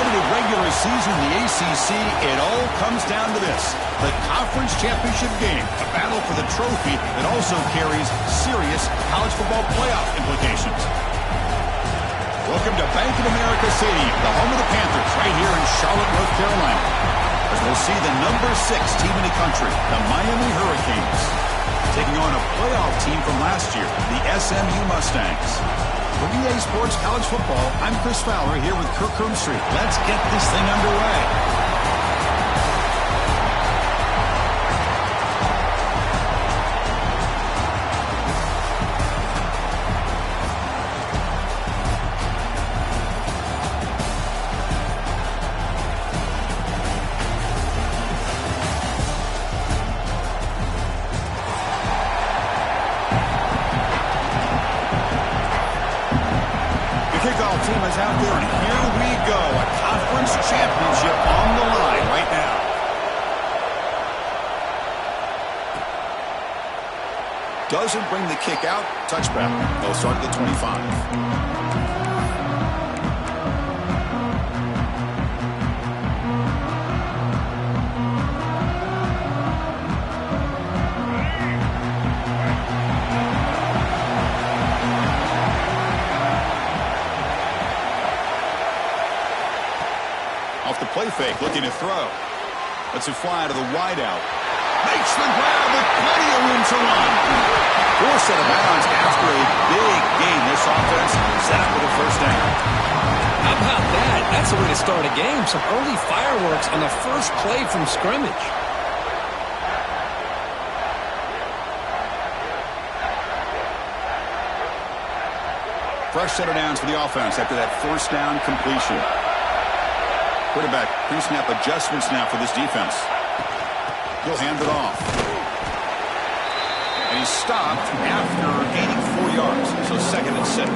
competitive regular season in the ACC, it all comes down to this: the conference championship game, a battle for the trophy that also carries serious college football playoff implications. Welcome to Bank of America Stadium, the home of the Panthers, right here in Charlotte, North Carolina, as we'll see the number 6 team in the country, the Miami Hurricanes, taking on a playoff team from last year, the SMU Mustangs. For EA Sports College Football, I'm Chris Fowler here with Kirk Herbstreit. Let's get this thing underway. Team is out there, and here we go. A conference championship on the line right now. Doesn't bring the kick out. Touchback. They'll start at the 25. Off the play fake, looking to throw. Lets it fly to the wideout. Makes the grab with plenty of room to run. Forced out of bounds after a big gain. This offense set up with a first down. How about that? That's the way to start a game. Some early fireworks on the first play from scrimmage. Fresh set of downs for the offense after that first down completion. Quarterback pre-snap adjustments now for this defense. He'll hand it off. And he's stopped after gaining 4 yards. So 2nd and 6.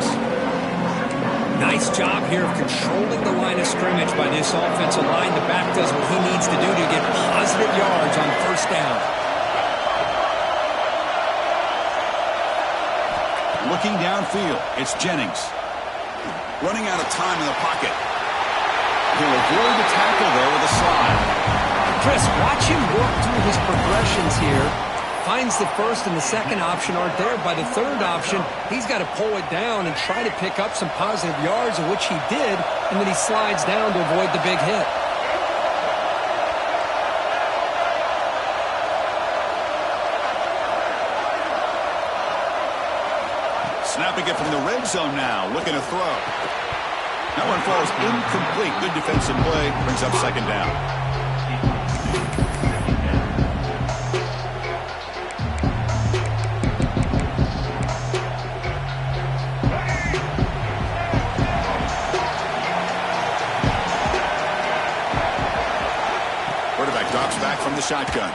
Nice job here of controlling the line of scrimmage by this offensive line. The back does what he needs to do to get positive yards on first down. Looking downfield, it's Jennings. Running out of time in the pocket. He'll avoid the tackle there with a slide. Chris, watch him work through his progressions here. Finds the first and the second option aren't there. By the third option, he's got to pull it down and try to pick up some positive yards, of which he did, and then he slides down to avoid the big hit. Snapping it from the red zone now, looking to throw. That one falls incomplete. Good defensive play. Brings up 2nd down. Quarterback drops back from the shotgun.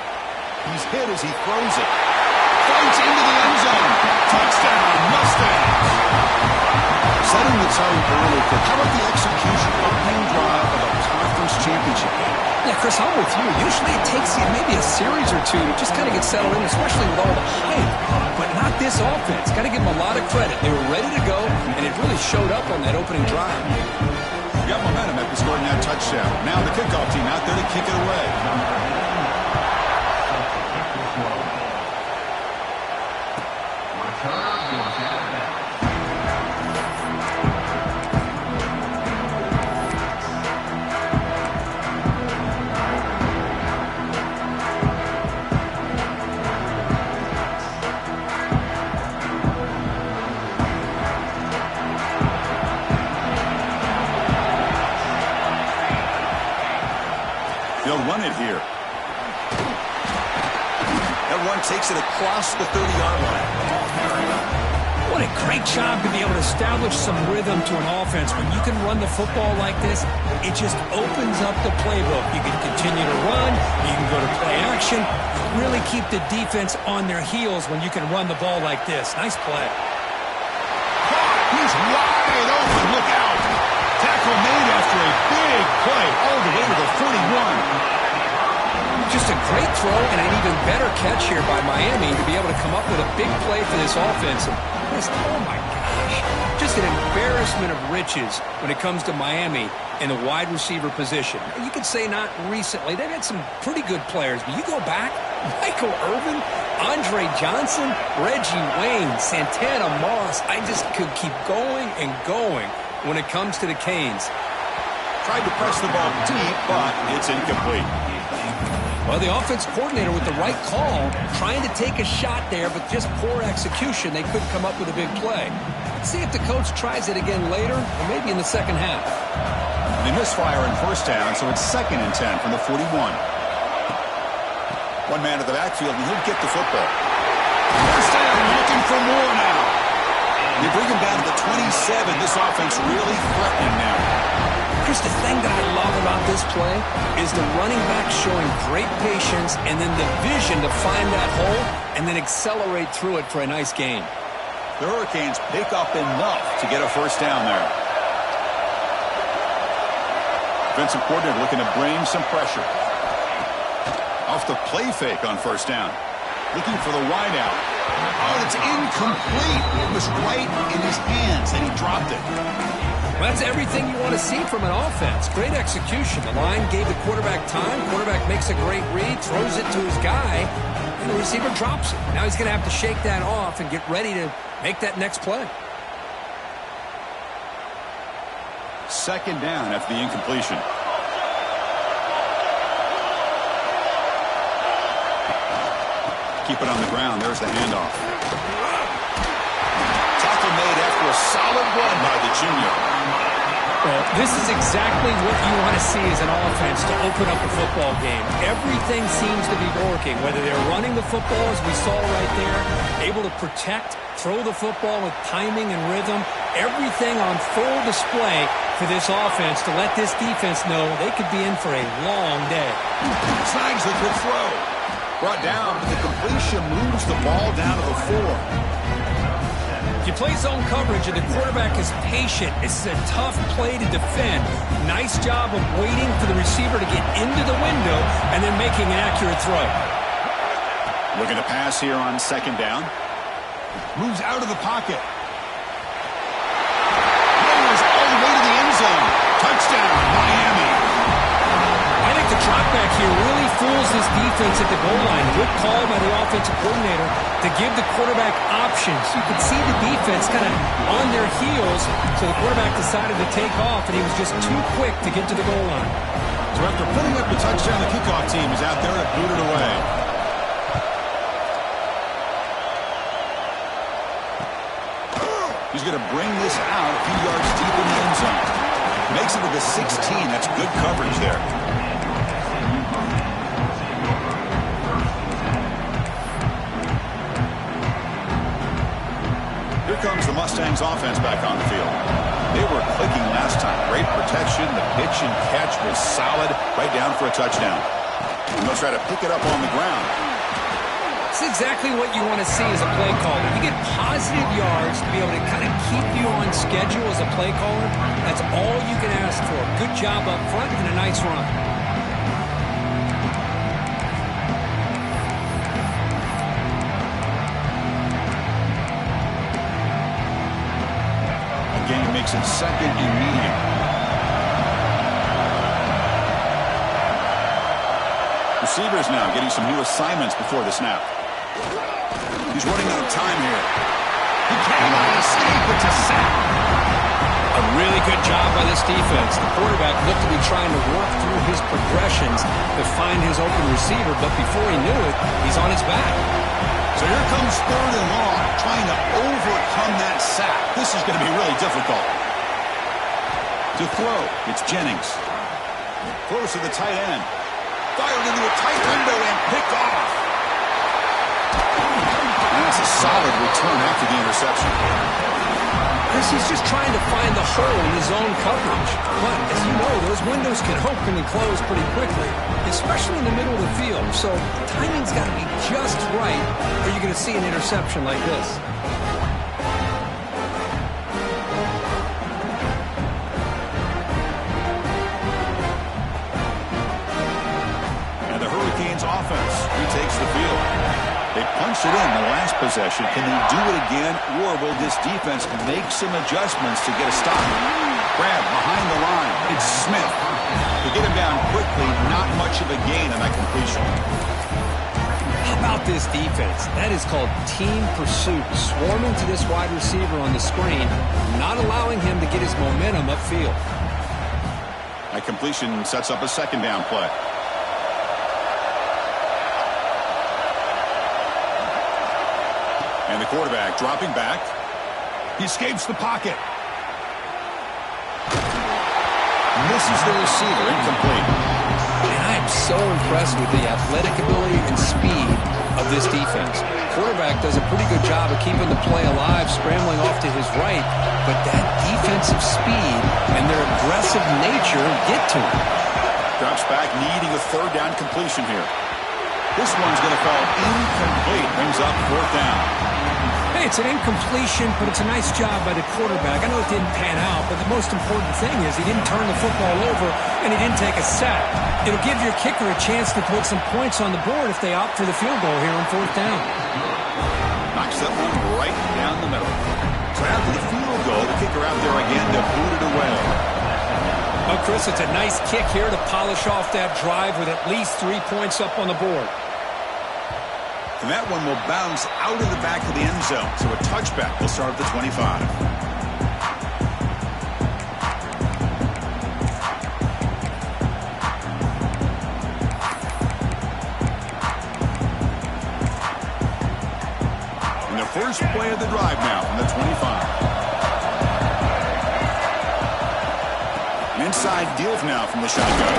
He's hit as he throws it. Fights into the end zone. Touchdown, Mustangs. Setting the tone early. How about the execution opening drive of a conference championship game? Yeah, Chris, I'm with you. Usually it takes you maybe a series or two to just kind of get settled in, especially with all the hype. But not this offense. Got to give them a lot of credit. They were ready to go, and it really showed up on that opening drive. Got momentum after scoring that touchdown. Now the kickoff team out there to kick it away. They'll run it here. That run takes it across the 30-yard line. What a great job to be able to establish some rhythm to an offense. When you can run the football like this, it just opens up the playbook. You can continue to run. You can go to play action. Really keep the defense on their heels when you can run the ball like this. Nice play. He's wide open. Look out. Tackle made after a big play all the way to the 41. Just a great throw and an even better catch here by Miami to be able to come up with a big play for this offense. Oh, my gosh. Just an embarrassment of riches when it comes to Miami. in the wide receiver position. You could say not recently. They've had some pretty good players, but you go back, Michael Irvin, Andre Johnson, Reggie Wayne, Santana Moss. I just could keep going and going when it comes to the Canes. Tried to press the ball deep, but it's incomplete. Well, the offense coordinator with the right call, trying to take a shot there, but just poor execution. They couldn't come up with a big play. Let's see if the coach tries it again later, or maybe in the second half. They misfire in first down, so it's 2nd and 10 from the 41. One man to the backfield, and he'll get the football. First down, looking for more now. They bring him down to the 27. This offense really threatening now. Chris, the thing that I love about this play is the running back showing great patience and then the vision to find that hole and then accelerate through it for a nice gain. The Hurricanes pick up enough to get a first down there. Defensive coordinator looking to bring some pressure. Off the play fake on first down. Looking for the wide out. Oh, it's incomplete. It was right in his hands, and he dropped it. Well, that's everything you want to see from an offense. Great execution. The line gave the quarterback time. Quarterback makes a great read, throws it to his guy, and the receiver drops it. Now he's going to have to shake that off and get ready to make that next play. 2nd down after the incompletion. Keep it on the ground. There's the handoff. Tackle made after a solid run by the junior. Well, this is exactly what you want to see as an offense to open up a football game. Everything seems to be working, whether they're running the football, as we saw right there, able to protect, throw the football with timing and rhythm, everything on full display for this offense to let this defense know they could be in for a long day. Snags the good throw. Brought down, but the completion moves the ball down to the 4. You play zone coverage and the quarterback is patient. It's a tough play to defend. Nice job of waiting for the receiver to get into the window and then making an accurate throw. Looking to pass here on 2nd down. Moves out of the pocket. Goes all the way to the end zone. Touchdown, Miami. I think the drop back here really fools this defense at the goal line. Good call by the offensive coordinator to give the quarterback options. You could see the defense kind of on their heels, so the quarterback decided to take off, and he was just too quick to get to the goal line. So after putting up the touchdown, the kickoff team is out there to boot it away. He's going to bring this out a few yards deep in the end zone. Makes it to the 16. That's good coverage there. Here comes the Mustangs offense back on the field. They were clicking last time. Great protection. The pitch and catch was solid. Right down for a touchdown. And they'll try to pick it up on the ground. It's exactly what you want to see as a play caller. You get positive yards to be able to kind of keep you on schedule as a play caller. That's all you can ask for. Good job up front and a nice run. Game makes it 2nd and medium. Receivers now getting some new assignments before the snap. He's running out of time here. He cannot escape. It's a sack. A really good job by this defense. The quarterback looked to be trying to work through his progressions to find his open receiver, but before he knew it, he's on his back. So here comes 3rd and long, trying to overcome that sack. This is going to be really difficult. To throw, it's Jennings. Throws to the tight end. Fired into a tight window and picked off. And that's a solid return after the interception. Chris, he's just trying to find the hole in his own coverage. But, as you know, those windows can open and close pretty quickly, especially in the middle of the field. So timing's got to be just right, or you're going to see an interception like this. And the Hurricanes offense retakes the field. They punched it in the last possession. Can they do it again, or will this defense make some adjustments to get a stop? Grab behind the line. It's Smith. To get him down quickly, not much of a gain on that completion. How about this defense? That is called team pursuit. Swarming to this wide receiver on the screen, not allowing him to get his momentum upfield. That completion sets up a second down play. And the quarterback dropping back. He escapes the pocket. Misses the receiver, incomplete. And I am so impressed with the athletic ability and speed of this defense. Quarterback does a pretty good job of keeping the play alive, scrambling off to his right, but that defensive speed and their aggressive nature get to him. Drops back, needing a third down completion here. This one's going to fall incomplete. Brings up fourth down. Hey, it's an incompletion, but it's a nice job by the quarterback. I know it didn't pan out, but the most important thing is he didn't turn the football over and he didn't take a sack. It'll give your kicker a chance to put some points on the board if they opt for the field goal here on fourth down. Knocks that one right down the middle. So after the field goal, the kicker out there again to boot it away. Oh, Chris, it's a nice kick here to polish off that drive with at least 3 points up on the board. And that one will bounce out of the back of the end zone. So a touchback will start at the 25. And the first play of the drive now from the 25. An inside deal now from the shotgun.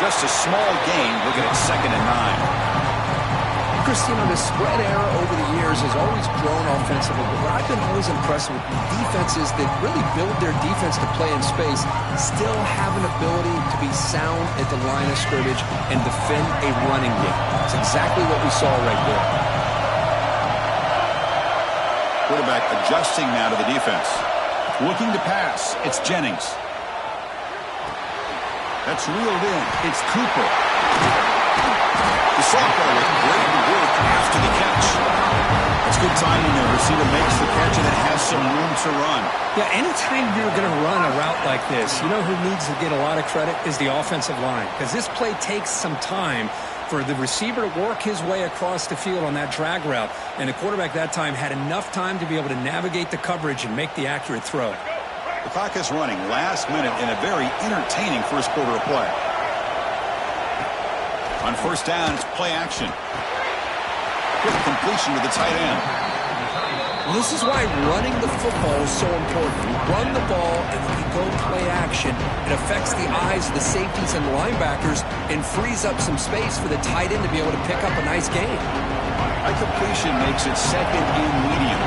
Just a small gain. Looking at 2nd and 9. Christine, the spread era over the years has always grown offensively, but what I've been always impressed with defenses that really build their defense to play in space still have an ability to be sound at the line of scrimmage and defend a running game. It's exactly what we saw right there. Quarterback adjusting now to the defense. Looking to pass. It's Jennings. That's reeled in. It's Cooper. The sophomore with great work after the catch. It's good timing there. Receiver makes the catch and it has some room to run. Yeah, anytime you're going to run a route like this, you know who needs to get a lot of credit is the offensive line. Because this play takes some time for the receiver to work his way across the field on that drag route. And the quarterback that time had enough time to be able to navigate the coverage and make the accurate throw. The clock is running last minute in a very entertaining first quarter of play. On first down, it's play action. Quick completion to the tight end. Well, this is why running the football is so important. You run the ball, and when you go play action, it affects the eyes of the safeties and the linebackers and frees up some space for the tight end to be able to pick up a nice gain. A completion makes it 2nd and medium.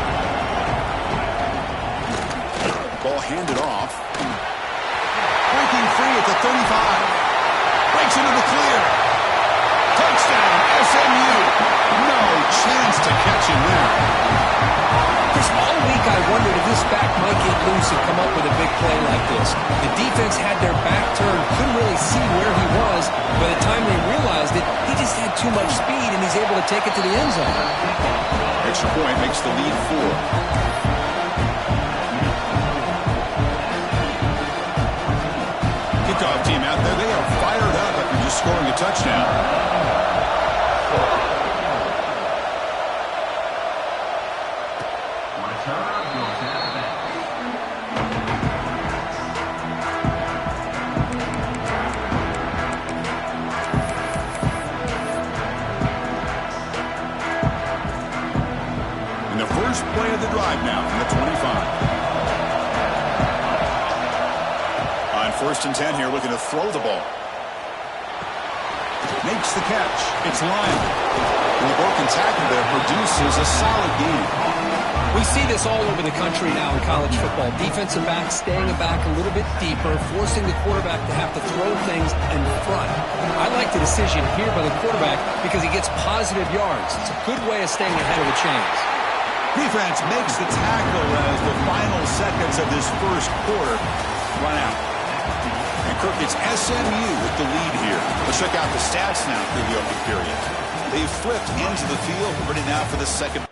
Ball handed off. Breaking free at the 35. Breaks into the clear. Touchdown, SMU. No chance to catch him there. Chris, all week I wondered if this back might get loose and come up with a big play like this. The defense had their back turned, couldn't really see where he was. By the time they realized it, he just had too much speed, and he's able to take it to the end zone. Extra point makes the lead 4. Kickoff team out there, they are fired up after just scoring a touchdown. And the first play of the drive now from the 25. First and 10 here, looking to throw the ball. Makes the catch. It's Lyon. And the broken tackle there produces a solid game. We see this all over the country now in college football. Defensive backs staying back a little bit deeper, forcing the quarterback to have to throw things in front. I like the decision here by the quarterback because he gets positive yards. It's a good way of staying ahead of the chains. Defense makes the tackle as the final seconds of this first quarter run out. And Kirk, it's SMU with the lead here. Let's check out the stats now through the opening period. They've flipped into the field, ready now for the second.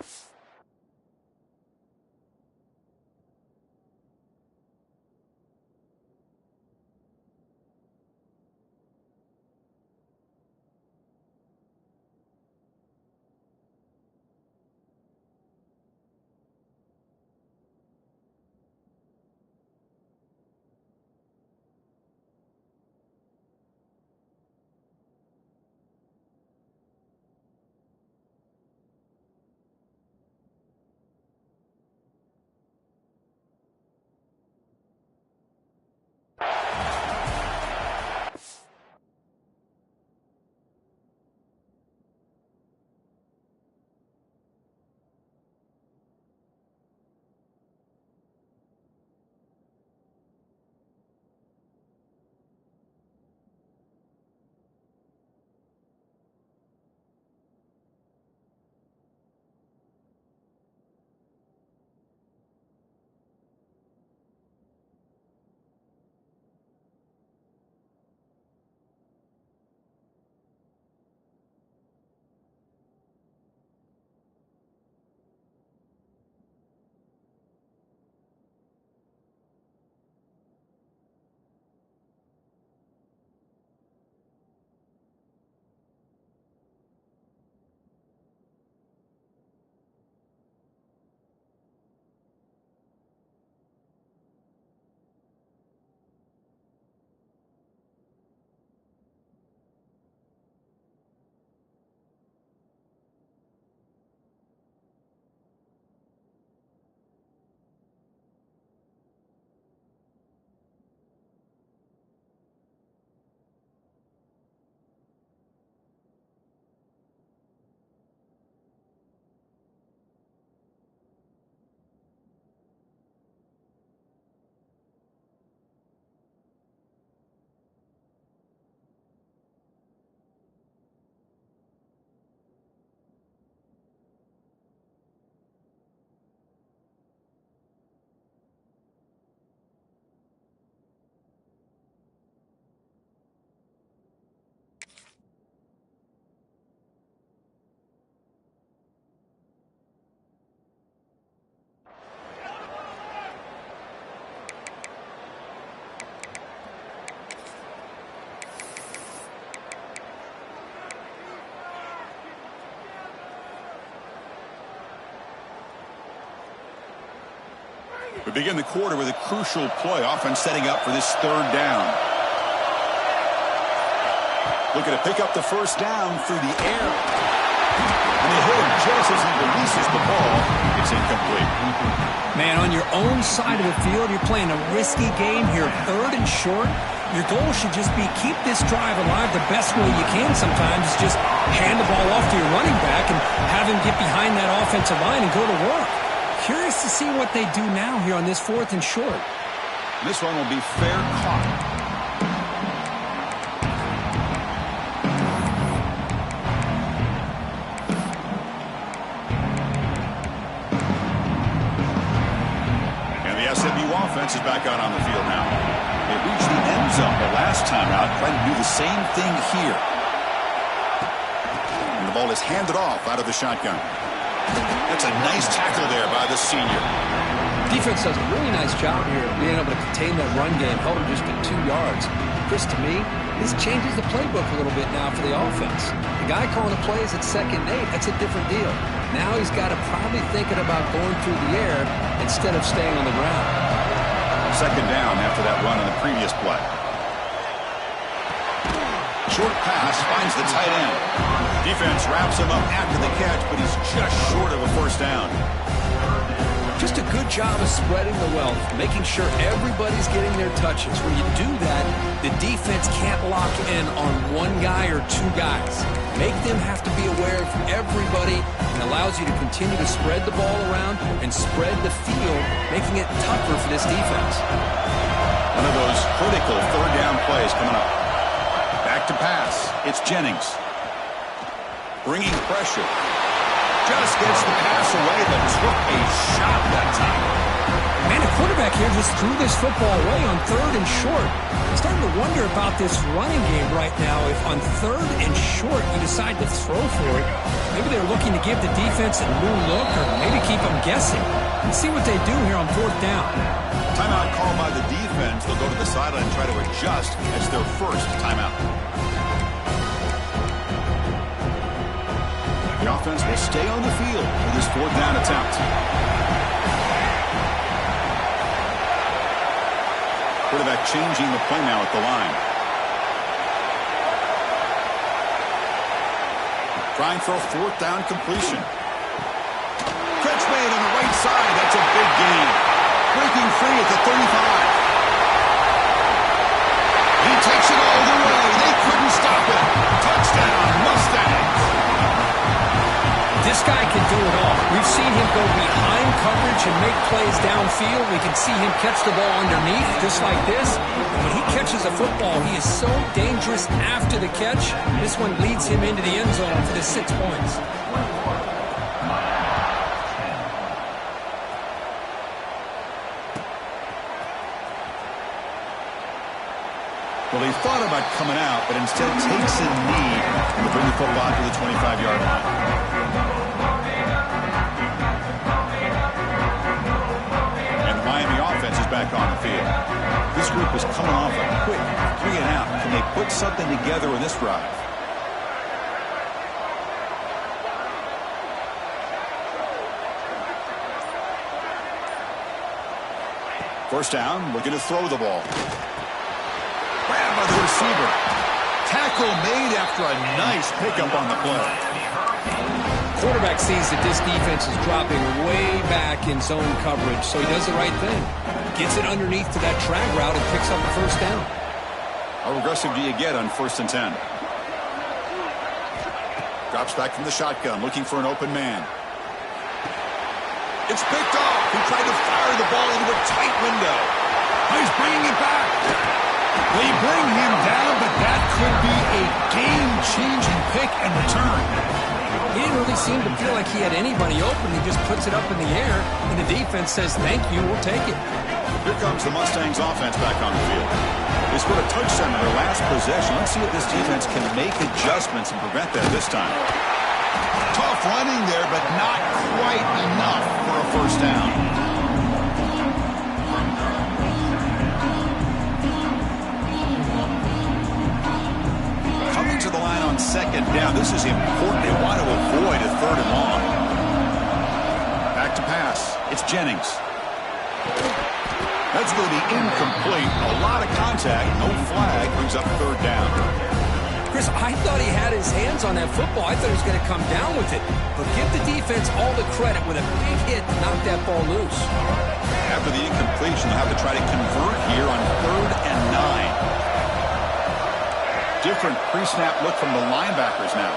We begin the quarter with a crucial play. Offense setting up for this third down. Looking to pick up the first down through the air. And they hit him just as he releases the ball. It's incomplete. Man, on your own side of the field, you're playing a risky game here. Third and short. Your goal should just be keep this drive alive the best way you can sometimes. Is just hand the ball off to your running back and have him get behind that offensive line and go to work. Curious to see what they do now here on this 4th and short. This one will be fair caught. SMU offense is back out on the field now. They reached the end zone the last time out, trying to do the same thing here. And the ball is handed off out of the shotgun. That's a nice tackle there by the senior. Defense does a really nice job here of being able to contain that run game, held him just at 2 yards. Chris, to me, this changes the playbook a little bit now for the offense. The guy calling the plays at 2nd and 8, that's a different deal. Now he's got to probably thinking about going through the air instead of staying on the ground. 2nd down after that run on the previous play. Short pass finds the tight end. Defense wraps him up after the catch, but he's just short of a first down. Just a good job of spreading the wealth, making sure everybody's getting their touches. When you do that, the defense can't lock in on one guy or 2 guys. Make them have to be aware of everybody and allows you to continue to spread the ball around and spread the field, making it tougher for this defense. One of those critical 3rd down plays coming up. Back to pass. It's Jennings. Bringing pressure. Just gets the pass away, but took a shot that time. Man, the quarterback here just threw this football away on 3rd and short. I'm starting to wonder about this running game right now. If on 3rd and short you decide to throw for it, maybe they're looking to give the defense a new look or maybe keep them guessing. Let's see what they do here on 4th down. Timeout called by the defense. They'll go to the sideline and try to adjust as their first timeout. The offense will stay on the field for this 4th down attempt. Quarterback changing the play now at the line. Trying for a 4th down completion. Catch made on the right side. That's a big gain. Breaking free at the 35. He takes it all the way. They couldn't stop it. Touchdown, Mustangs. This guy can do it all. We've seen him go behind coverage and make plays downfield. We can see him catch the ball underneath, just like this. When he catches a football, he is so dangerous after the catch. This one leads him into the end zone for the 6 points. Well, he thought about coming out, but instead takes a knee to bring the football to the 25-yard line. And the Miami offense is back on the field. This group is coming off a quick 3 and out. Can they put something together in this drive? First down, looking to throw the ball. Grabbed by the receiver. Tackle made after a nice pickup on the play. Quarterback sees that this defense is dropping way back in zone coverage, so he does the right thing. Gets it underneath to that drag route and picks up the first down. How aggressive do you get on 1st and 10? Drops back from the shotgun, looking for an open man. It's picked off. He tried to fire the ball into a tight window. He's bringing it back. They bring him down, but that could be a game-changing pick and return. He didn't really seem to feel like he had anybody open. He just puts it up in the air, and the defense says, thank you, we'll take it. Here comes the Mustangs offense back on the field. They scored a touchdown in their last possession. Let's see if this defense can make adjustments and prevent that this time. Tough running there, but not quite enough for a first down. Coming to the line on 2nd down. This is important. They want to avoid a 3rd and long. Back to pass. It's Jennings. That's going to be incomplete. A lot of contact. No flag. Brings up third down. Chris, I thought he had his hands on that football. I thought he was going to come down with it. But give the defense all the credit with a big hit to knock that ball loose. After the incompletion, they'll have to try to convert here on 3rd and 9. Different pre-snap look from the linebackers now.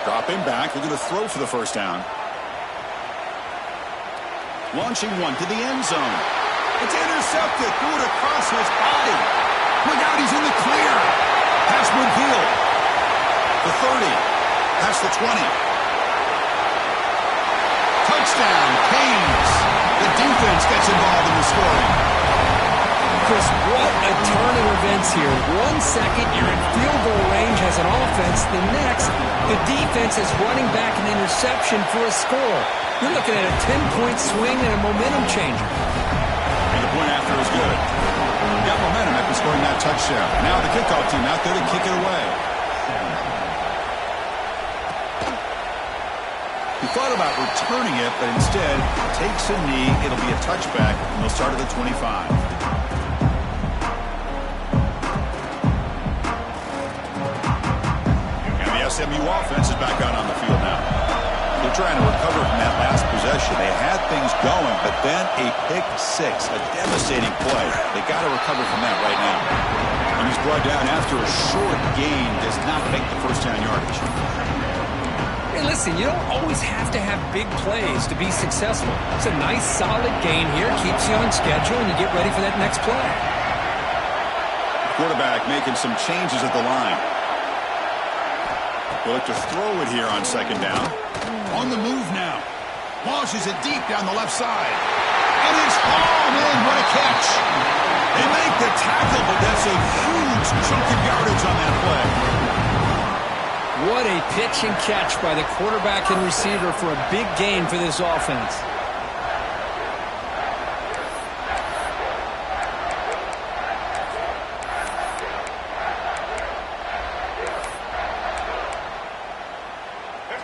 Dropping back. They're going to throw for the first down. Launching one to the end zone. It's intercepted. Threw it across his body. Look out, he's in the clear. Pass midfield. The 30. Past the 20. Touchdown, Canes. The defense gets involved in the scoring. Chris, what a turn of events here. 1 second, you're in field goal range as an offense. The next, the defense is running back an interception for a score. You're looking at a 10-point swing and a momentum changer. And the point after is good. Got momentum after scoring that touchdown. Now the kickoff team out there to kick it away. He thought about returning it, but instead takes a knee. It'll be a touchback, and they'll start at the 25. And the SMU offense is back out on the field now. They're trying to recover from that last possession. They had things going, but then a pick six, a devastating play. They got to recover from that right now. And he's brought down after a short gain, does not make the first down yardage. Hey, listen, you don't always have to have big plays to be successful. It's a nice, solid gain here. Keeps you on schedule, and you get ready for that next play. Quarterback making some changes at the line. They'll look to throw it here on second down. On the move now. Launches it deep down the left side. And it's hauled in. What a catch. They make the tackle, but that's a huge chunk of yardage on that play. What a pitch and catch by the quarterback and receiver for a big gain for this offense.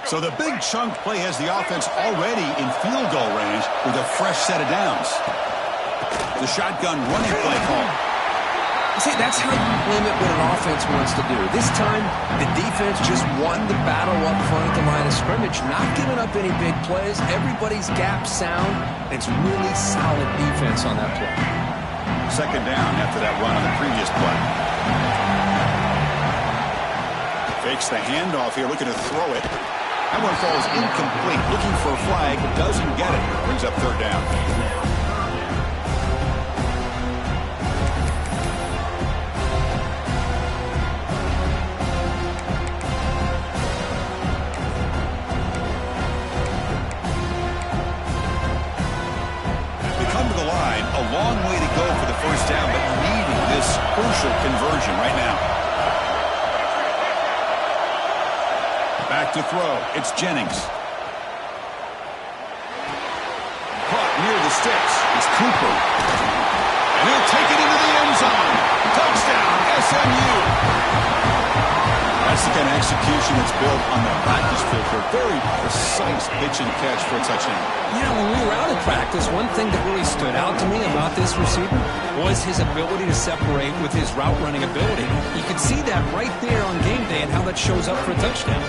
So the big chunk play has the offense already in field goal range with a fresh set of downs. The shotgun running play call. See, that's how you limit what an offense wants to do. This time, the defense just won the battle up front at the line of scrimmage, not giving up any big plays. Everybody's gap sound. It's really solid defense on that play. Second down after that run on the previous play. Fakes the handoff here, looking to throw it. That one falls incomplete, looking for a flag, but doesn't get it. Brings up third down. They come to the line, a long way to go for the first down, but needing this crucial conversion right now. Back to throw. It's Jennings. Caught near the sticks. It's Cooper. And he'll take it into the end zone. Touchdown, SMU. That's the kind of execution that's built on the practice field for a very precise pitch and catch for a touchdown. You know, when we were out of practice, one thing that really stood out to me about this receiver was his ability to separate with his route running ability. You can see that right there on game day and how that shows up for a touchdown.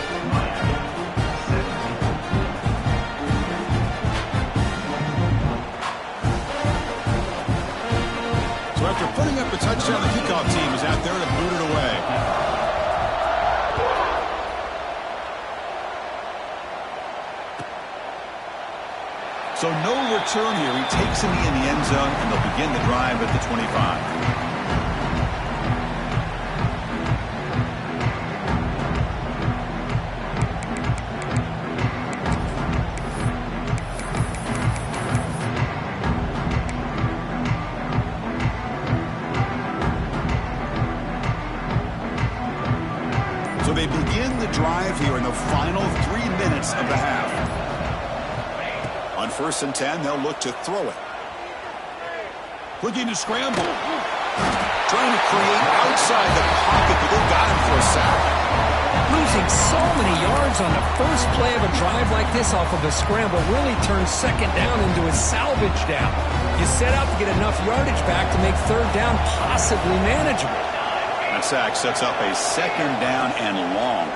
So after putting up a touchdown, the kickoff team is out there to boot it away. So no return here. He takes a knee in the end zone, and they'll begin the drive at the 25. So they begin the drive here in the final 3 minutes of the half. On 1st and 10, they'll look to throw it. Looking to scramble. Trying to create outside the pocket, but they got him for a sack. Losing so many yards on the first play of a drive like this off of a scramble really turns second down into a salvage down. You set out to get enough yardage back to make third down possibly manageable. That sack sets up a second down and long.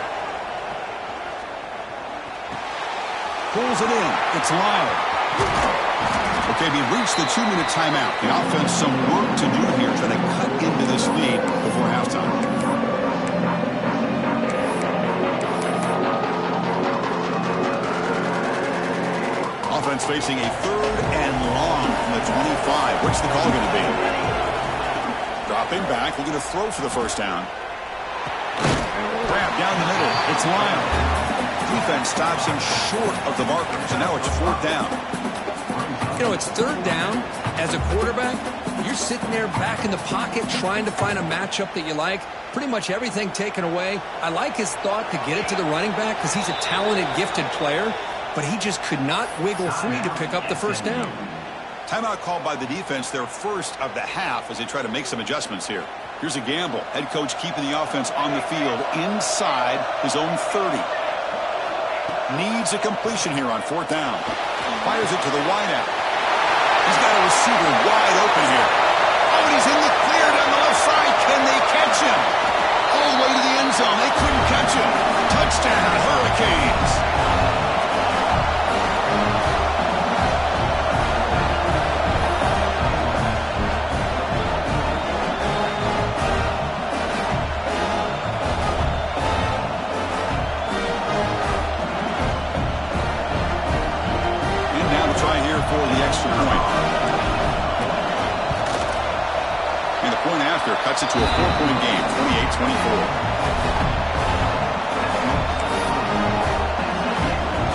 Pulls it in. It's Lyle. Okay, we've reached the 2-minute timeout. The offense some work to do here, trying to cut into this lead before halftime. Offense facing a third and long from the 25. What's the call going to be? Dropping back, looking to throw for the first down. Grab down the middle. It's Lyle. Defense stops him short of the marker, so now it's fourth down. You know, it's third down. As a quarterback, you're sitting there back in the pocket trying to find a matchup that you like. Pretty much everything taken away. I like his thought to get it to the running back because he's a talented, gifted player, but he just could not wiggle free to pick up the first down. Timeout called by the defense, their first of the half, as they try to make some adjustments here. Here's a gamble. Head coach keeping the offense on the field inside his own 30. Needs a completion here on fourth down. Fires it to the wideout. He's got a receiver wide open here. Oh, and he's in the clear down the left side. Can they catch him? All the way to the end zone. They couldn't catch him. Touchdown, Hurricanes. For the extra point. And the point after cuts it to a 4-point game, 28-24.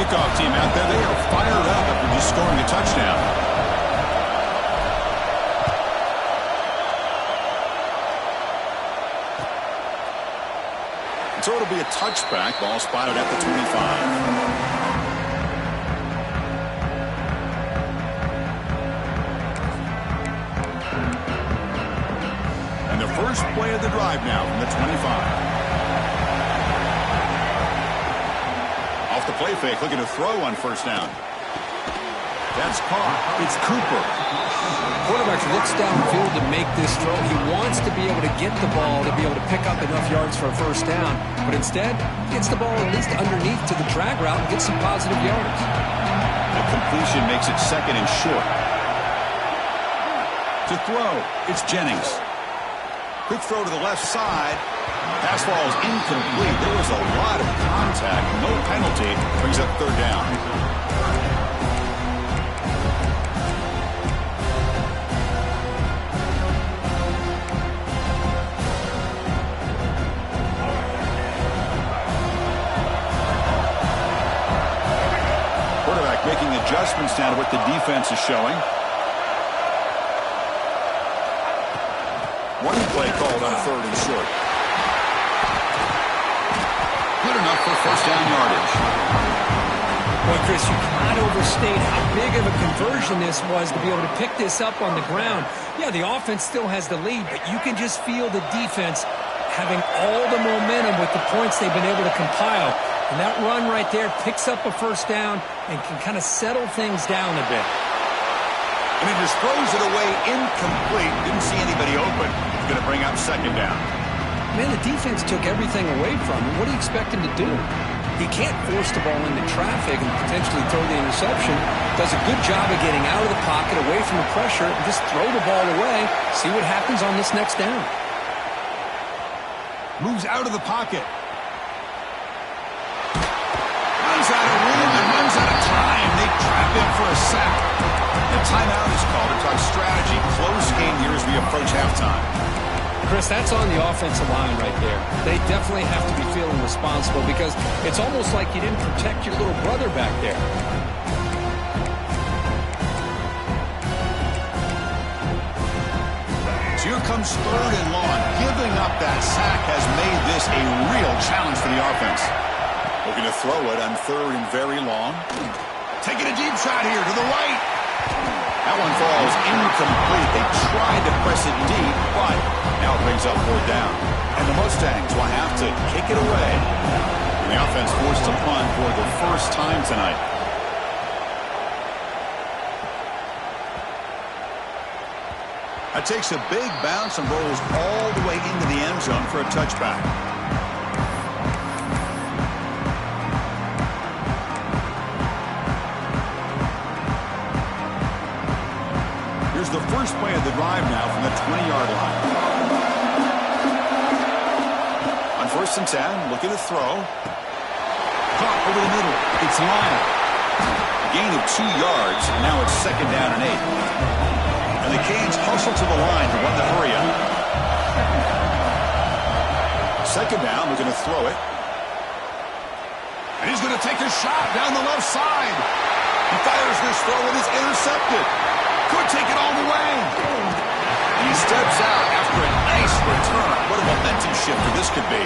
Kickoff team out there, they are fired up after just scoring a touchdown. So it'll be a touchback, ball spotted at the 25. First play of the drive now from the 25. Off the play fake, looking to throw on first down. That's caught. It's Cooper. Quarterback looks downfield to make this throw. He wants to be able to get the ball to be able to pick up enough yards for a first down, but instead gets the ball at least underneath to the drag route and gets some positive yards. The completion makes it second and short. To throw, it's Jennings. Quick throw to the left side. Pass ball is incomplete. There was a lot of contact. No penalty. Brings up third down. Quarterback making adjustments down to what the defense is showing. One play called on third and short. Good enough for first down yardage. Boy, Chris, you cannot overstate how big of a conversion this was to be able to pick this up on the ground. Yeah, the offense still has the lead, but you can just feel the defense having all the momentum with the points they've been able to compile. And that run right there picks up a first down and can kind of settle things down a bit. And he just throws it away incomplete. Didn't see anybody open. He's going to bring up second down. Man, the defense took everything away from him. What do you expect him to do? He can't force the ball into traffic and potentially throw the interception. Does a good job of getting out of the pocket, away from the pressure, and just throw the ball away. See what happens on this next down. Moves out of the pocket. Runs out of room and runs out of time. They trap him for a sack. The timeout is called to talk strategy. Close game here as we approach halftime. Chris, that's on the offensive line right there. They definitely have to be feeling responsible because it's almost like you didn't protect your little brother back there. So here comes third and long. Giving up that sack has made this a real challenge for the offense. Looking to throw it on third and very long. Taking a deep shot here to the right. That one falls incomplete. They tried to press it deep, but now it brings up fourth down. And the Mustangs will have to kick it away. The offense forced to punt for the first time tonight. That takes a big bounce and rolls all the way into the end zone for a touchback. Here's the first play of the drive now from the 20-yard line. On 1st and 10, looking to throw. Caught over the middle. It's Lyon. Gain of 2 yards. Now it's 2nd down and 8. And the Canes hustle to the line to run the hurry up. 2nd down, looking to throw it. And he's going to take a shot down the left side. He fires this throw and is intercepted. Could take it all the way. And he steps out after a nice return. What a momentum shifter this could be.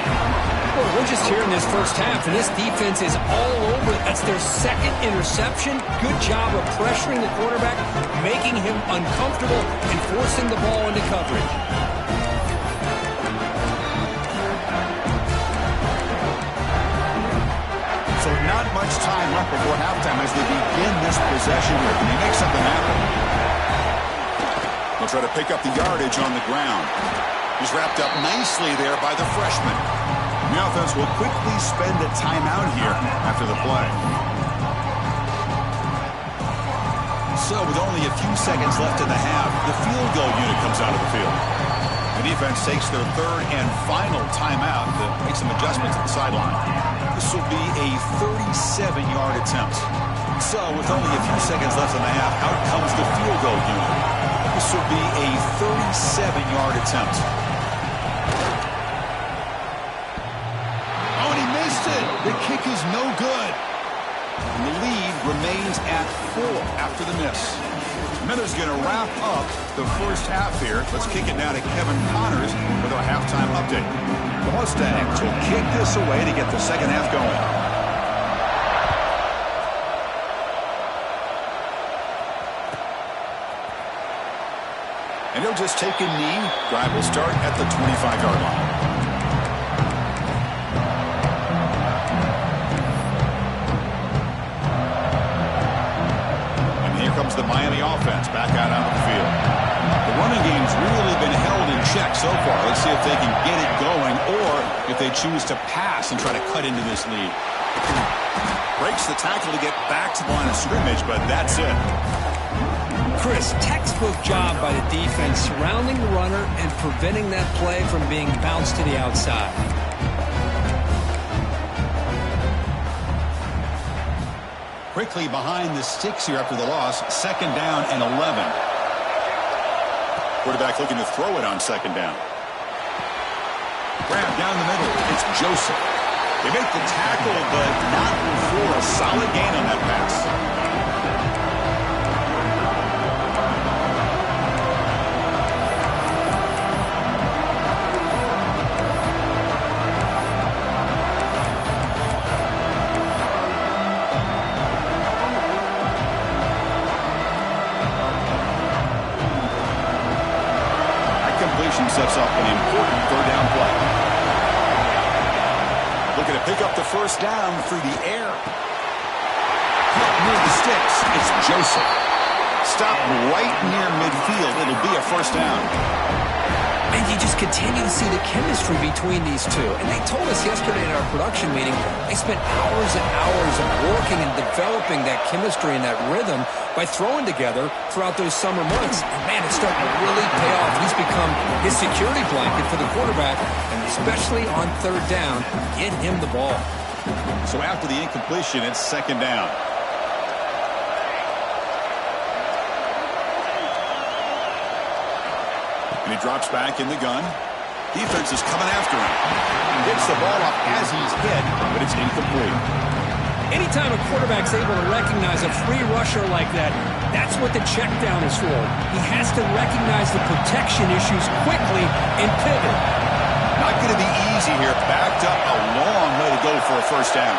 Well, we're just here in this first half, and this defense is all over it. That's their 2nd interception. Good job of pressuring the quarterback, making him uncomfortable, and forcing the ball into coverage. So not much time left before halftime as they begin this possession here. Can they make something happen? They'll try to pick up the yardage on the ground. He's wrapped up nicely there by the freshman. The offense will quickly spend a timeout here after the play. So with only a few seconds left in the half, the field goal unit comes out of the field. The defense takes their 3rd and final timeout to make some adjustments at the sideline. This will be a 37-yard attempt. So with only a few seconds left in the half, out comes the field goal unit. This will be a 37-yard attempt. The kick is no good. And the lead remains at 4 after the miss. Miller's going to wrap up the first half here. Let's kick it now to Kevin Connors with our halftime update. The Mustangs will kick this away to get the second half going. And he'll just take a knee. Drive will start at the 25-yard line. Comes the Miami offense back out onto the field. The running game's really been held in check so far. Let's see if they can get it going or if they choose to pass and try to cut into this lead. Breaks the tackle to get back to the line of scrimmage, but that's it. Chris, textbook job by the defense surrounding the runner and preventing that play from being bounced to the outside. Quickly behind the sticks here after the loss. 2nd down and 11. Quarterback looking to throw it on 2nd down. Grab down the middle. It's Joseph. They make the tackle, but not before a solid gain on that pass. Sets up an important 3rd down play. Looking to pick up the 1st down through the air. Near the sticks, it's Joseph. Stop right near midfield. It'll be a 1st down. And you just continue to see the chemistry between these two. And they told us yesterday in our production meeting, they spent hours and hours of working and developing that chemistry and that rhythm by throwing together throughout those summer months. And man, it's starting to really pay off. He's become his security blanket for the quarterback, and especially on 3rd down, get him the ball. So after the incompletion, it's 2nd down. And he drops back in the gun. Defense is coming after him. He gets the ball off as he's hit, but it's incomplete. Anytime a quarterback's able to recognize a free rusher like that, that's what the check down is for. He has to recognize the protection issues quickly and pivot. Not going to be easy here. Backed up a long way to go for a 1st down.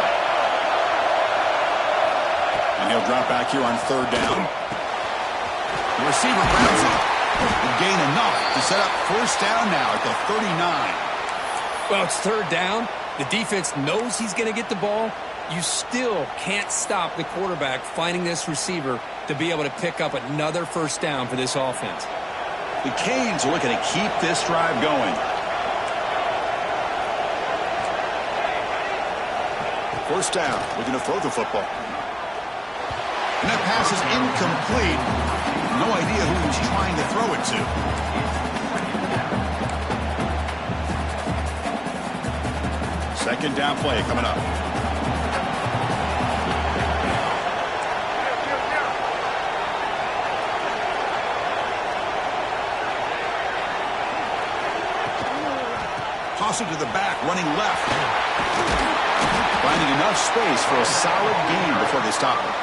And he'll drop back here on 3rd down. The receiver grabs it. And gain enough to set up 1st down now at the 39. Well, it's 3rd down. The defense knows he's going to get the ball. You still can't stop the quarterback finding this receiver to be able to pick up another first down for this offense. The Canes are looking to keep this drive going. First down, looking to throw the football. And that pass is incomplete. No idea who he was trying to throw it to. Second down play coming up. Toss it to the back, running left. Finding enough space for a solid gain before they stop him.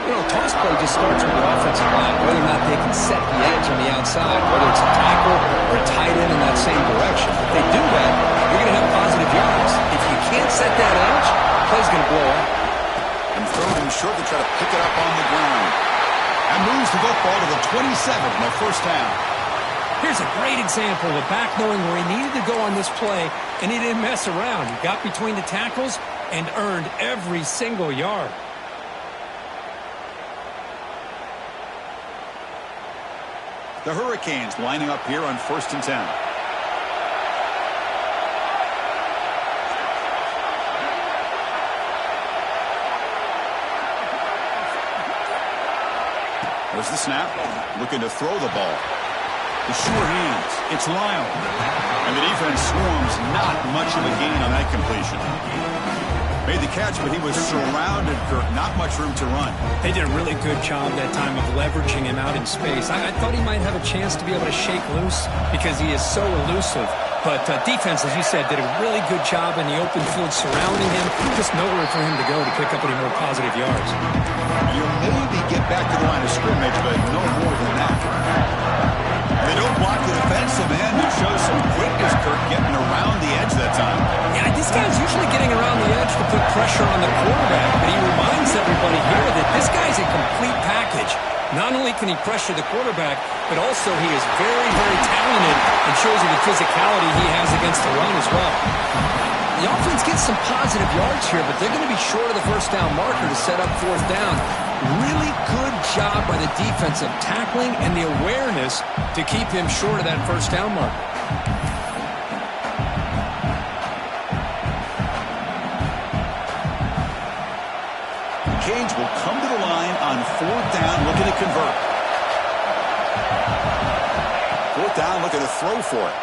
You know, toss play just starts with the offensive line, whether or not they can set the edge on the outside, whether it's a tackle or a tight end in that same direction. If they do that, you're going to have positive yards. If you can't set that edge, the play's going to blow up. And throws him short to try to pick it up on the ground. And moves the football to the 27 on the first down. Here's a great example of a back knowing where he needed to go on this play, and he didn't mess around. He got between the tackles and earned every single yard. The Hurricanes lining up here on 1st and 10. There's the snap. Looking to throw the ball. The sure hands. It's Lyle. And the defense swarms. Not much of a gain on that completion. Made the catch, but he was surrounded, Kirk. Not much room to run. They did a really good job that time of leveraging him out in space. I thought he might have a chance to be able to shake loose because he is so elusive. But defense, as you said, did a really good job in the open field surrounding him. Just nowhere for him to go to pick up any more positive yards. You maybe get back to the line of scrimmage, but no more than that. They don't block the defensive end, who shows some quickness, Kirk, getting around the edge that time. Yeah, this guy's usually getting around the edge to put pressure on the quarterback, but he reminds everybody here that this guy's a complete package. Not only can he pressure the quarterback, but also he is very, very talented and shows you the physicality he has against the run as well. The offense gets some positive yards here, but they're going to be short of the first down marker to set up 4th down. Really good job by the defense of tackling and the awareness to keep him short of that first down marker. The Canes will come to the line on 4th down, looking to convert. 4th down, looking to throw for it.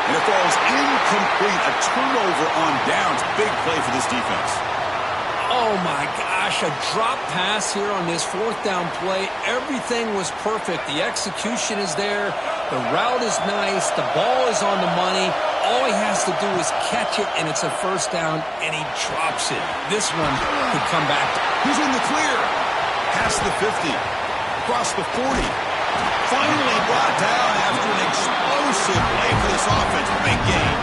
And it falls incomplete. A turnover on downs. Big play for this defense. Oh, my gosh, a drop pass here on this 4th down play. Everything was perfect. The execution is there. The route is nice. The ball is on the money. All he has to do is catch it, and it's a first down, and he drops it. This one could come back. He's in the clear. Past the 50. Across the 40. Finally brought down after an explosive play for this offense. Big game.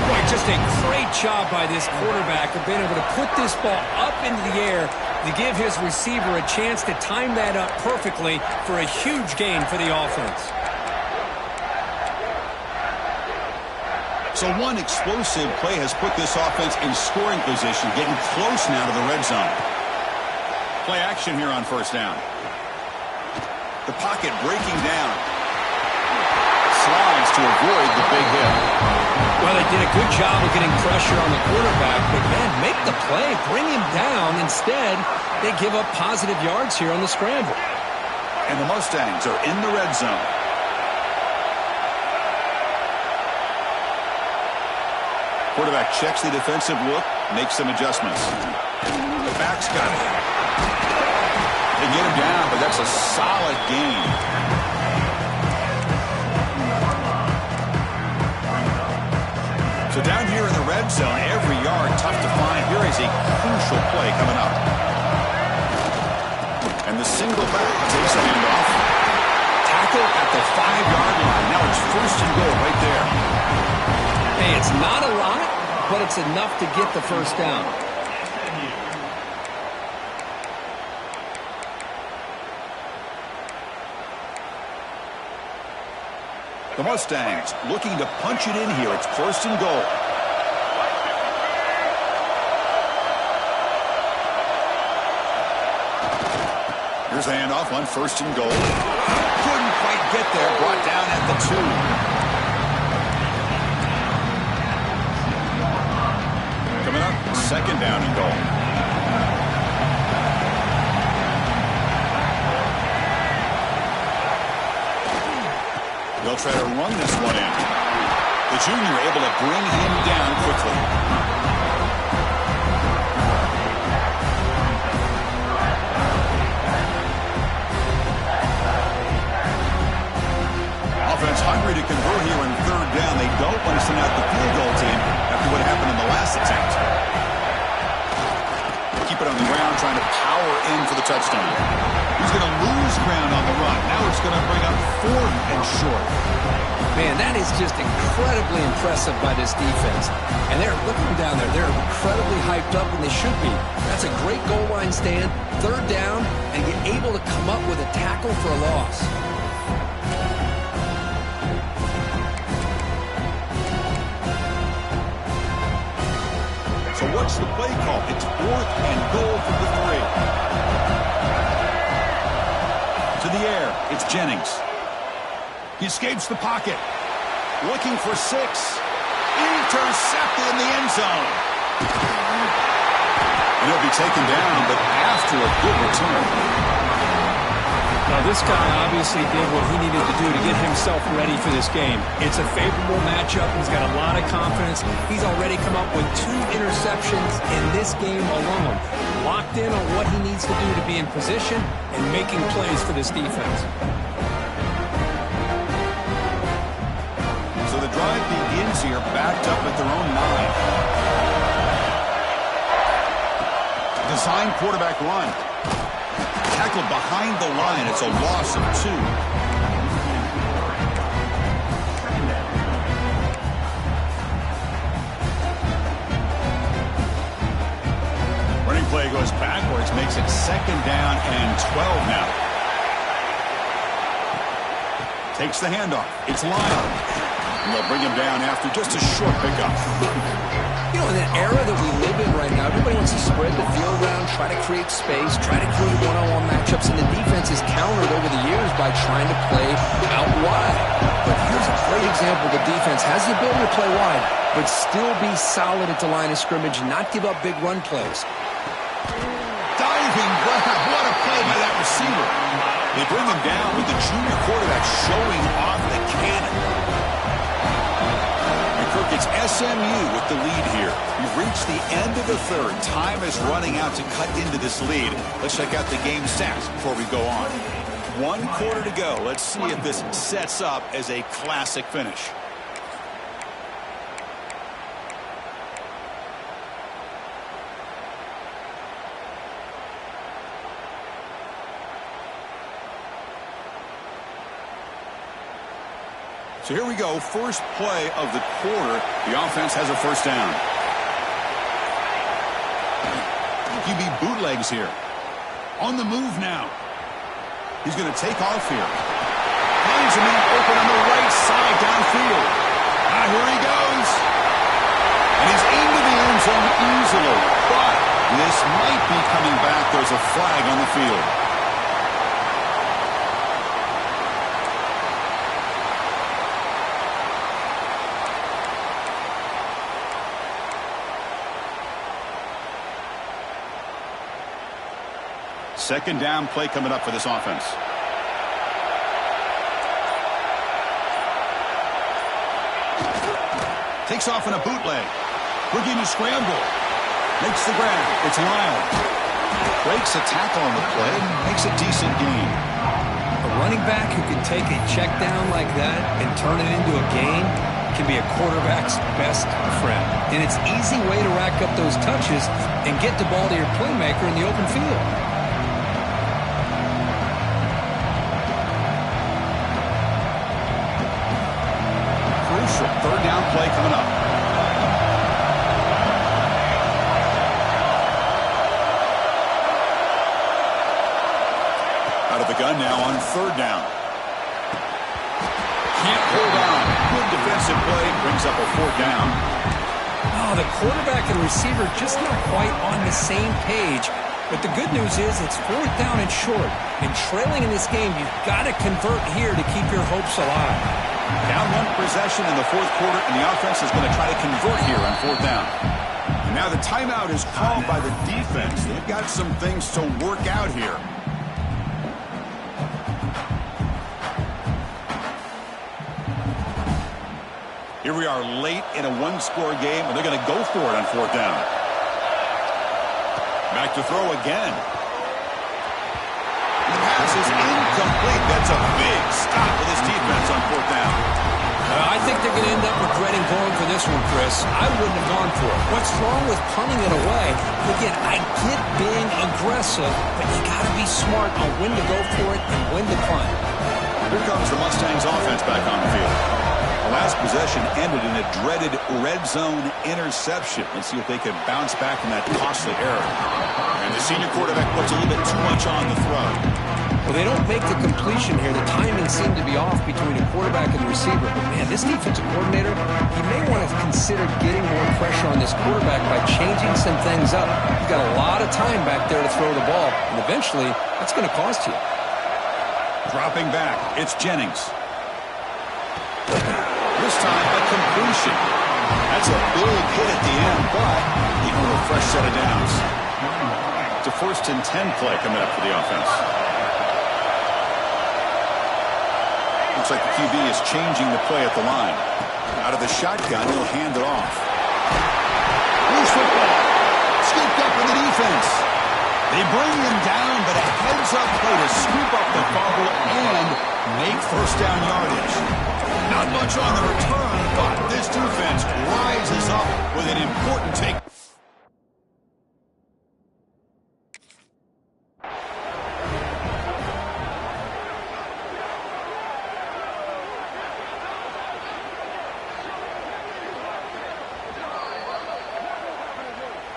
Boy, just a great job by this quarterback of being able to put this ball up into the air to give his receiver a chance to time that up perfectly for a huge gain for the offense. So one explosive play has put this offense in scoring position, getting close now to the red zone. Play action here on 1st down. The pocket breaking down. Slides to avoid the big hit. Well, they did a good job of getting pressure on the quarterback, but man, make the play, bring him down. Instead, they give up positive yards here on the scramble. And the Mustangs are in the red zone. Quarterback checks the defensive look, makes some adjustments. The back's got it. They get him down, but that's a solid gain. So down here in the red zone, every yard tough to find. Here is a crucial play coming up. And the single back takes a handoff. Tackle at the 5-yard line. Now it's 1st and goal right there. Hey, it's not a lot, but it's enough to get the first down. The Mustangs looking to punch it in here. It's 1st and goal. Here's the handoff on 1st and goal. Couldn't quite get there. Brought down at the 2. Coming up, 2nd down and goal. They'll try to run this one in. The junior able to bring him down quickly. Offense hungry to convert here in 3rd down. They don't want to send out the field goal team after what happened in the last attempt. Keep it on the ground, trying to power in for the touchdown. He's going to lose ground on the run. Now it's going to bring up 4th and short. Man, that is just incredibly impressive by this defense. And they're looking down there. They're incredibly hyped up, and they should be. That's a great goal line stand, 3rd down, and get able to come up with a tackle for a loss. So what's the play call? It's 4th and goal from the 3. To the air, it's Jennings. He escapes the pocket. Looking for 6. Intercepted in the end zone. And he'll be taken down, but after a good return. Now, this guy obviously did what he needed to do to get himself ready for this game. It's a favorable matchup. He's got a lot of confidence. He's already come up with 2 interceptions in this game alone. Locked in on what he needs to do to be in position and making plays for this defense. So the drive begins here, backed up at their own 9. Design quarterback run. Tackled behind the line. It's a loss of 2. Running play goes backwards, makes it 2nd down and 12 now. Takes the handoff. It's Lyle. And they'll bring him down after just a short pickup. You know, in an era that we live in right now, everybody wants to spread the field around, try to create space, try to create one-on-one matchups, and the defense is countered over the years by trying to play out wide. But here's a great example. The defense has the ability to play wide, but still be solid at the line of scrimmage and not give up big run plays. Diving grab. What a play by that receiver. They bring him down with the junior quarterback showing off the cannon. It's SMU with the lead here. We've reached the end of the 3rd. Time is running out to cut into this lead. Let's check out the game stats before we go on. 1 quarter to go. Let's see if this sets up as a classic finish. So here we go, first play of the quarter. The offense has a 1st down. QB bootlegs here. On the move now. He's going to take off here. Finds a man open on the right side downfield. Here he goes. And he's into the end zone easily. But this might be coming back. There's a flag on the field. Second down play coming up for this offense. Takes off in a bootleg. Looking to scramble. Makes the grab. It's Lyle. Breaks a tackle on the play. Makes a decent gain. A running back who can take a check down like that and turn it into a gain can be a quarterback's best friend. And it's an easy way to rack up those touches and get the ball to your playmaker in the open field. Third down play coming up. Out of the gun now on 3rd down. Can't hold on. brings up a 4th down. Oh, the quarterback and receiver just not quite on the same page. But the good news is it's 4th down and short. And trailing in this game, you've got to convert here to keep your hopes alive. Down 1 possession in the 4th quarter, and the offense is going to try to convert here on 4th down. And now the timeout is called by the defense. They've got some things to work out here. Here we are late in a 1-score game, and they're going to go for it on 4th down. Back to throw again. The pass is incomplete. That's a big stop with his defense on 4th down. I think they're going to end up regretting going for this one, Chris. I wouldn't have gone for it. What's wrong with punting it away? Again, I get being aggressive, but you got to be smart on when to go for it and when to punt. Here comes the Mustangs offense back on the field. The last possession ended in a dreaded red zone interception. Let's see if they can bounce back from that costly error. And the senior quarterback puts a little bit too much on the throw. Well, they don't make the completion here. The timing seemed to be off between a quarterback and the receiver. But, man, this defensive coordinator, he may want to consider getting more pressure on this quarterback by changing some things up. You've got a lot of time back there to throw the ball, and eventually that's going to cost you. Dropping back, it's Jennings. This time a completion. That's a big hit at the end, but even with a fresh set of downs. It's a 1st and 10 play coming up for the offense. Looks like the QB is changing the play at the line. Out of the shotgun, he'll hand it off. Loose football. Scooped up in the defense. They bring him down, but a heads-up play to scoop up the fumble and make 1st down yardage. Not much on the return, but this defense rises up with an important take.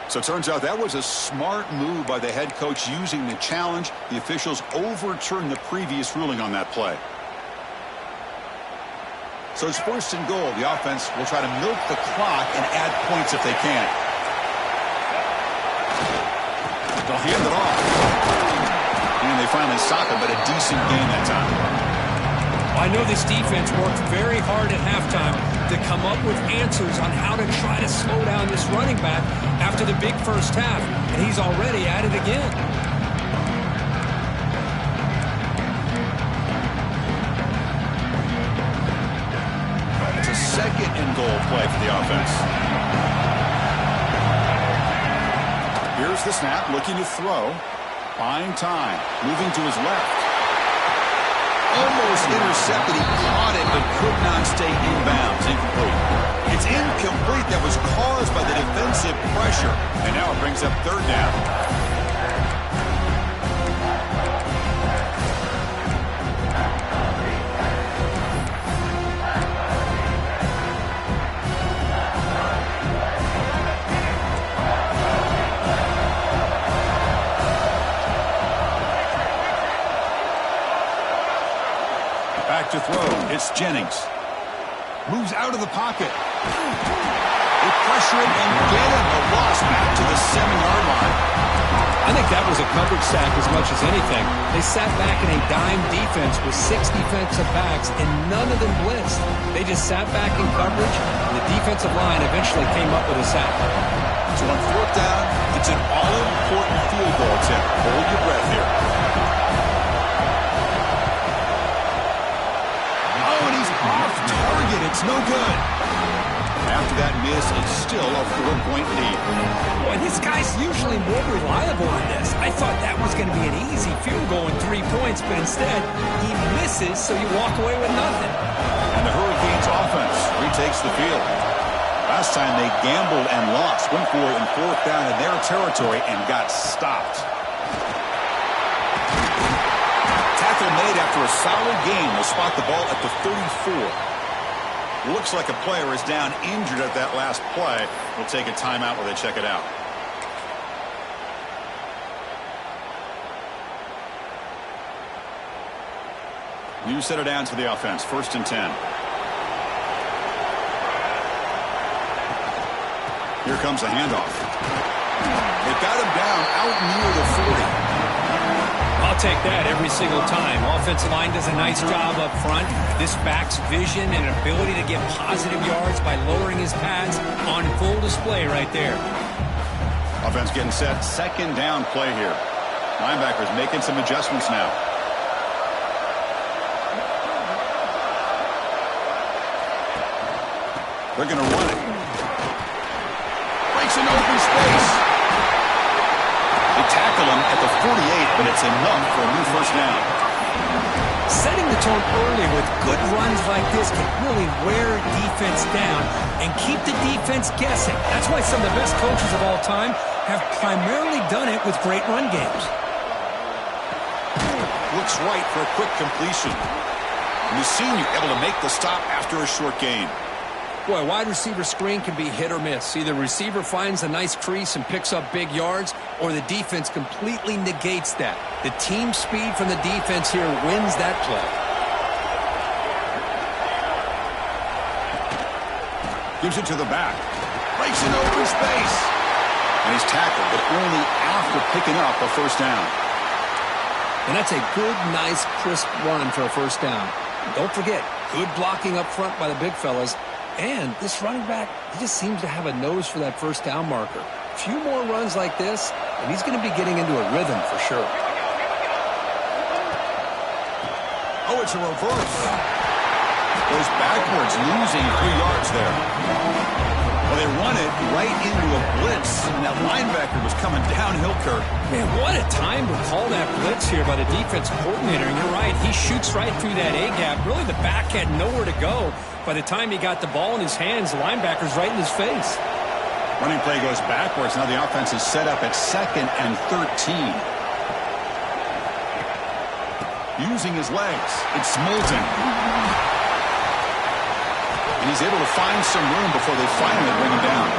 So it turns out that was a smart move by the head coach using the challenge. The officials overturned the previous ruling on that play. So it's 1st and goal. The offense will try to milk the clock and add points if they can. They'll hand it off. And they finally stop it, but a decent game that time. I know this defense worked very hard at halftime to come up with answers on how to try to slow down this running back after the big first half, and he's already at it again. It's a 2nd and goal play for the offense. Here's the snap, looking to throw. Buying time, moving to his left. Almost intercepted. He caught it, but could not stay inbounds. Incomplete. It's incomplete. That was caused by the defensive pressure. And now it brings up 3rd down. Back to throw. It's Jennings. Moves out of the pocket. They pressure it and get him. A loss back to the 7-yard line. I think that was a coverage sack as much as anything. They sat back in a dime defense with 6 defensive backs, and none of them blitzed. They just sat back in coverage, and the defensive line eventually came up with a sack. So on 4th down, it's an all-important field goal attempt. Hold your breath here. It's no good. After that miss, it's still a 4-point lead. Boy, this guy's usually more reliable on this. I thought that was going to be an easy field goal and 3 points, but instead, he misses, so you walk away with nothing. And the Hurricanes offense retakes the field. Last time they gambled and lost, went for it in 4th down in their territory and got stopped. Tackle made after a solid game. They'll spot the ball at the 34. Looks like a player is down injured at that last play. We'll take a timeout while they check it out. New set of downs for the offense. 1st and 10. Here comes the handoff. They've got him down out near the 40. I'll take that every single time. Offensive line does a nice job up front. This back's vision and ability to get positive yards by lowering his pads on full display right there. Offense getting set. Second down play here. Linebackers making some adjustments now. They're going to run it. Breaks into open space. They tackle him at the 48, but it's enough for a new first down. Setting the tone early with good runs like this can really wear a defense down and keep the defense guessing. That's why some of the best coaches of all time have primarily done it with great run games. Looks right for a quick completion. And the senior able to make the stop after a short gain. Boy, wide receiver screen can be hit or miss. Either the receiver finds a nice crease and picks up big yards, or the defense completely negates that. The team speed from the defense here wins that play. Gives it to the back. Breaks into open space. And he's tackled, but only after picking up a first down. And that's a good, nice, crisp run for a first down. Don't forget, good blocking up front by the big fellas. And this running back, he just seems to have a nose for that first down marker. A few more runs like this, and he's going to be getting into a rhythm for sure. Oh, it's a reverse. Goes backwards, losing 3 yards there. Well, they run it right into a blitz, and that linebacker was coming downhill, Kirk. Man, what a time to call that blitz here by the defense coordinator. And you're right, he shoots right through that A-gap. Really, the back had nowhere to go. By the time he got the ball in his hands, the linebacker's right in his face. Running play goes backwards. Now the offense is set up at 2nd and 13. Using his legs. It's Moulton. And he's able to find some room before they finally bring him down.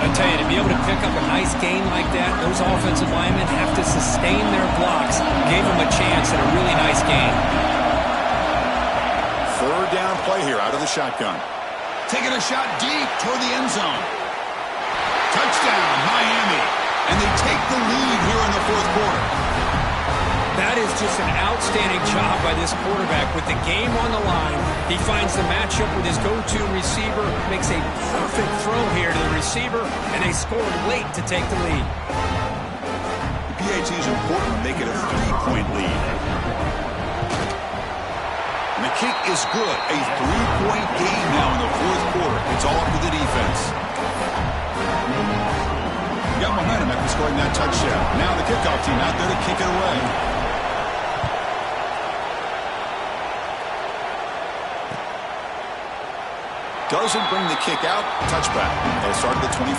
I tell you, to be able to pick up a nice gain like that, those offensive linemen have to sustain their blocks. Gave him a chance at a really nice gain. Third down play here out of the shotgun. Taking a shot deep toward the end zone. Touchdown, Miami. And they take the lead here in the fourth quarter. That is just an outstanding job by this quarterback. With the game on the line, he finds the matchup with his go-to receiver, makes a perfect throw here to the receiver, and they scored late to take the lead. The PAT is important to make it a 3-point lead. And the kick is good. A 3-point game now in the fourth quarter. It's all up to the defense. Got momentum after scoring that touchdown. Now the kickoff team out there to kick it away. Doesn't bring the kick out. Touchback. They'll start at the 25.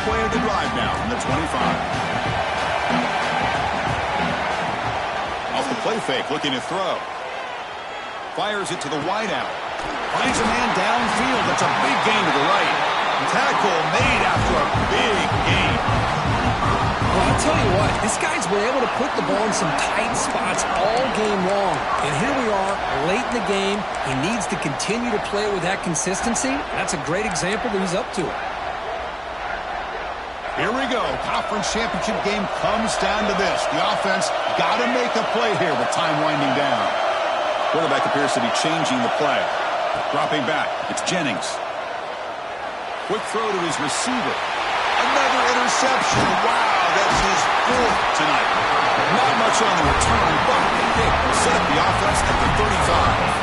Play of the drive now from the 25. Off the play fake, looking to throw. Fires it to the wideout. Finds a man downfield. That's a big gain to the right. Tackle made after a big gain. Well, I'll tell you what, this guy's been able to put the ball in some tight spots all game long. And here we are, late in the game. He needs to continue to play with that consistency. That's a great example that he's up to it. Here we go. Conference championship game comes down to this. The offense got to make a play here with time winding down. Quarterback appears to be changing the play. Dropping back. It's Jennings. Quick throw to his receiver. Another interception. Wow, that's his 4th tonight. Not much on the return, but the pick will set up the offense at the 35.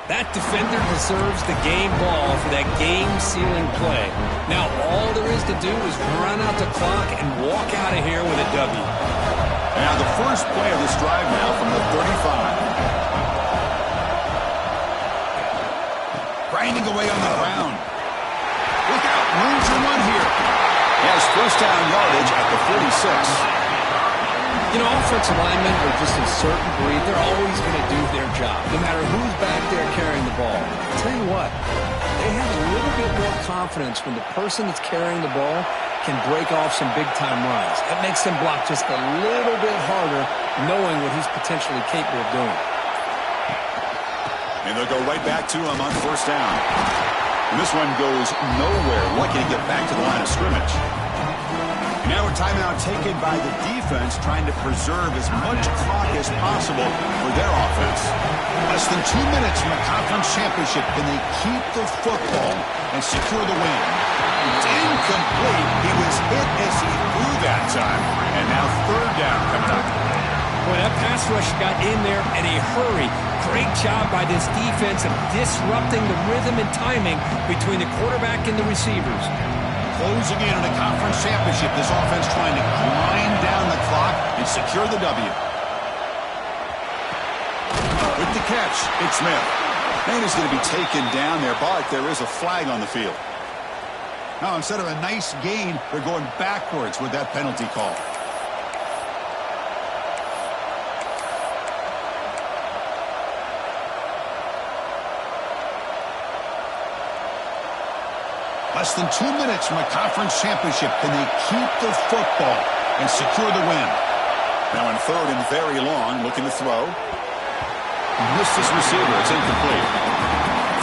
That defender deserves the game ball for that game-sealing play. Now all there is to do is run out the clock and walk out of here with a W. Now the first play of this drive now from the 35. Grinding away on the ground. Look out, room to run here. He has first down yardage at the 46. You know, offensive linemen are just a certain breed. They're always going to do their job, no matter who's back there carrying the ball. I'll tell you what, they have a little bit more confidence when the person that's carrying the ball can break off some big-time runs. That makes them block just a little bit harder, knowing what he's potentially capable of doing. And they'll go right back to him on first down. And this one goes nowhere. Lucky to get back to the line of scrimmage. Now a timeout taken by the defense, trying to preserve as much clock as possible for their offense. Less than 2 minutes from a conference championship. Can they keep the football and secure the win? It's incomplete. He was hit as he threw that time. And now third down coming up. Boy, that pass rush got in there in a hurry. Great job by this defense of disrupting the rhythm and timing between the quarterback and the receivers. Closing in on a conference championship, this offense trying to grind down the clock and secure the W. With the catch, it's Smith. And he's going to be taken down there, but there is a flag on the field. Now, instead of a nice gain, they're going backwards with that penalty call. Less than 2 minutes from a conference championship. Can they keep the football and secure the win? Now in third and very long, looking to throw. Missed his receiver. It's incomplete.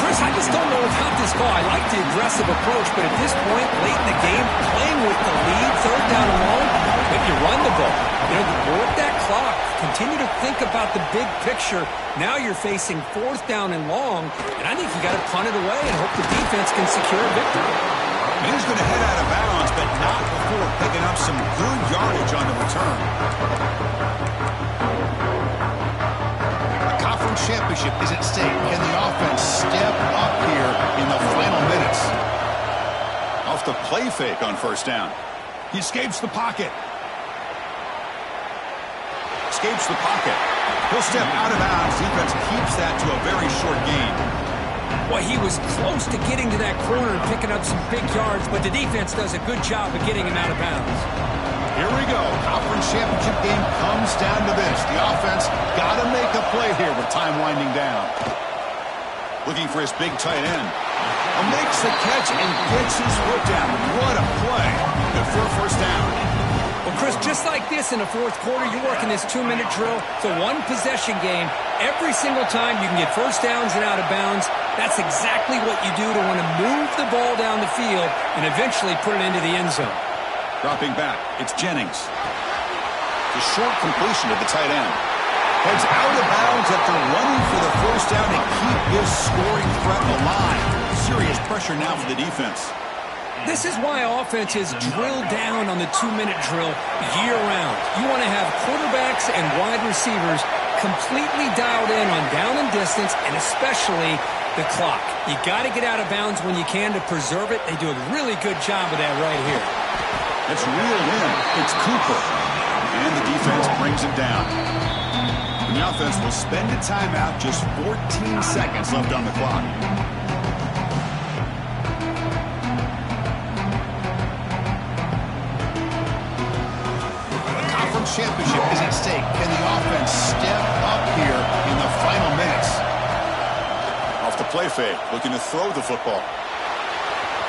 Chris, I just don't know about this call. I like the aggressive approach, but at this point, late in the game, playing with the lead, third down and long, maybe you run the ball. You know, work that clock. Continue to think about the big picture. Now you're facing fourth down and long, and I think you got to punt it away and hope the defense can secure a victory. And he's going to head out of bounds, but not before picking up some good yardage on the return. A conference championship is at stake. Can the offense step up here in the final minutes? Off the play fake on first down. He escapes the pocket. Escapes the pocket. He'll step out of bounds. Defense keeps that to a very short gain. Boy, he was close to getting to that corner and picking up some big yards, but the defense does a good job of getting him out of bounds. Here we go. Conference championship game comes down to this. The offense got to make a play here with time winding down. Looking for his big tight end. Makes the catch and gets his foot down. What a play. Good for a first down. Well, Chris, just like this in the fourth quarter, you're working this 2-minute drill. It's a one-possession game. Every single time you can get first downs and out of bounds. That's exactly what you do to want to move the ball down the field and eventually put it into the end zone. Dropping back, it's Jennings. The short completion to the tight end. Heads out of bounds after running for the first down to keep his scoring threat alive. Serious pressure now for the defense. This is why offenses drill down on the 2-minute drill year-round. You want to have quarterbacks and wide receivers completely dialed in on down and distance, and especially the clock. You got to get out of bounds when you can to preserve it. They do a really good job of that right here. It's reeled in. It's Cooper. And the defense brings it down. And the offense will spend a timeout, just 14 seconds left on the clock. Championship is at stake. Can the offense step up here in the final minutes? Off the play fake, looking to throw the football.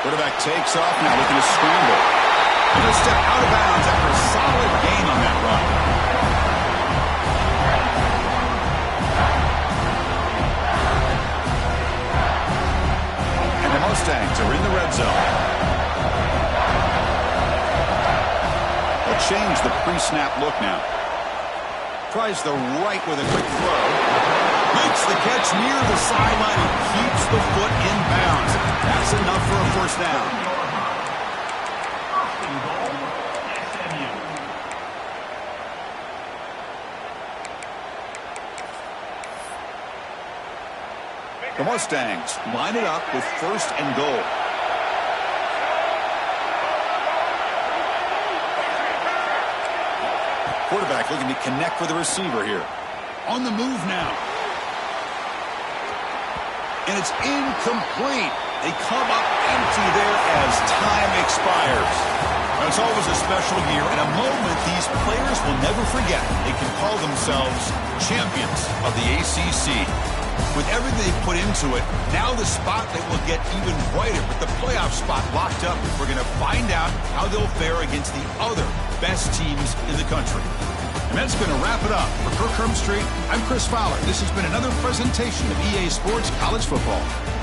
Quarterback takes off now, looking to scramble. And he'll step out of bounds after a solid gain on that run. And the Mustangs are in the red zone. Change the pre-snap look now. Tries the right with a quick throw. Makes the catch near the sideline and keeps the foot in bounds. That's enough for a first down. The Mustangs line it up with first and goal. quarterback looking to connect with the receiver here. On the move now. And it's incomplete. They come up empty there as time expires. Now, it's always a special year and a moment these players will never forget. They can call themselves champions of the ACC. With everything they put into it, now the spotlight will get even brighter with the playoff spot locked up. We're going to find out how they'll fare against the other best teams in the country. And that's going to wrap it up. For Kirk Street, I'm Chris Fowler. This has been another presentation of EA Sports College Football.